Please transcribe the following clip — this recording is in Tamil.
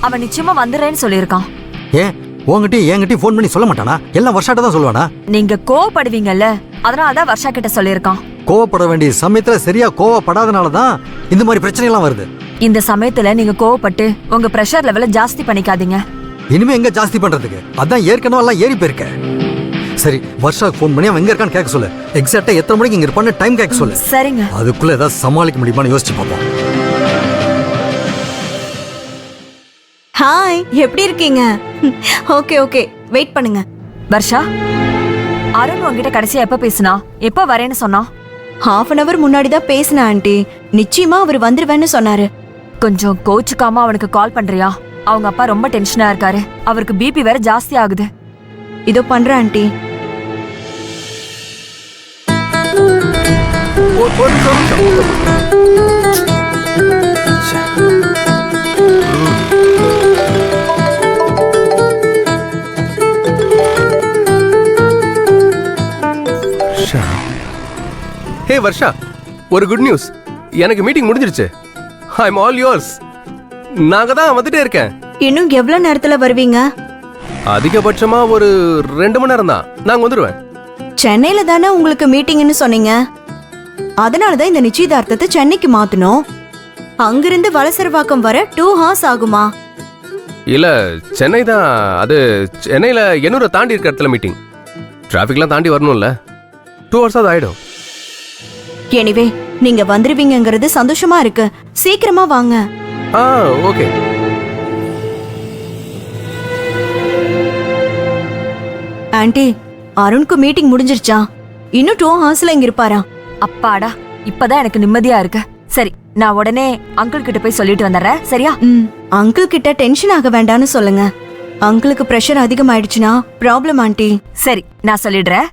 அவன் நிச்சயமா வந்துடுறேன்னு சொல்லியிருக்கான். ஏன் என்கிட்டயும் ஃபோன் பண்ணி சொல்ல மாட்டானா? எல்லாம் வர்ஷாட்ட தான் சொல்லுவானா? நீங்க கோவப்படுவீங்கல்ல, அதனாலதான் வர்ஷா கிட்ட சொல்லியிருக்கான். கோவப்பட வேண்டிய சமயத்துல சரியா கோவப்படாதனாலதான் இந்த மாதிரி பிரச்சனை எல்லாம் வருது. இந்த சமயத்துல நீங்க கோவப்பட்டு உங்க பிரஷர் லெவல ஜாஸ்தி பண்ணிக்காதீங்க. இனிமே எங்க ஜாஸ்தி பண்றதுக்கு? அதான் ஏற்கனவே எல்லாம் ஏறி போயிருக்க. சரி, வர்ஷாக்கு ஃபோன் பண்ணி அவன் எங்க இருக்கான்னு கேட்க சொல்லு. எக்ஸாக்டா எத்தனை மணிக்கு இங்க இருப்பான்னு டைம் கேட்க சொல்லு. சரிங்க. அதுக்குள்ள ஏதாவது சமாளிக்க முடியுமான்னு யோசிச்சு பார்ப்போம். ஹாய், எப்படி இருக்கீங்க? ஓகே ஓகே, வெயிட் பண்ணுங்க. வர்ஷா, அருண் உங்ககிட்ட கடைசியா எப்ப பேசினா? எப்ப வரேன்னு சொன்னா? ஹாஃப் அன் அவர் முன்னாடி தான் பேசின ஆண்டி. நிச்சயமா அவர் வந்துருவேன்னு சொன்னாரு. கொஞ்சம் கோச்சுக்காம அவனுக்கு கால் பண்றியா? அவங்க அப்பா ரொம்ப டென்ஷனா இருக்காரு. அவருக்கு பிபி வேற ஜாஸ்தி ஆகுது. இதோ பண்றேன் ஆண்டி. ஹே வர்ஷா, ஒரு குட் நியூஸ். எனக்கு மீட்டிங் முடிஞ்சிருச்சு. ஐ அம் ஆல் யோர்ஸ். நாங்க தான் வந்துட்டே இருக்கேன். இன்னும் எவ்வளவு நேரத்துல வருவீங்க? அதிகபட்சமா ஒரு 2 மணி நேரம் தான். நாங்க வந்துடுவேன். சென்னையில தானே உங்களுக்கு மீட்டிங்னு சொன்னீங்க. அதனாலதான் இந்த நிச்சயதார்த்தத்தை சென்னைக்கு மாத்தணும். அங்கிருந்து வலசரவாக்கம் வர 2 hours ஆகுமா? இல்ல, சென்னை தான். அது சென்னையில எண்ணூரை தாண்டி இருக்க இடத்துல மீட்டிங். டிராஃபிக்லாம் தாண்டி வரணும்ல. 2 hours அது ஆயிடும். எனிவே, நீங்க வந்துருவீங்கங்கிறது சந்தோஷமா இருக்கு. சீக்கிரமா வாங்க. ஓகே. ஆண்டி, அருணுக்கு மீட்டிங் முடிஞ்சிருச்சா? இன்னும் 2 ஹவர்ஸ்ல இங்க இருப்பாரா? அப்பாடா, இப்பதான் எனக்கு நிம்மதியா இருக்கு. சரி, நான் உடனே அங்கிள் கிட்ட போய் சொல்லிட்டு வந்துடுறேன். சரியா? அங்கிள் கிட்ட டென்ஷன் ஆக வேண்டாம்னு சொல்லுங்க. அங்கிளுக்கு பிரஷர் அதிகமாயிடுச்சுன்னா ப்ராப்ளம் ஆண்டி. சரி, நான் சொல்லிடுறேன்.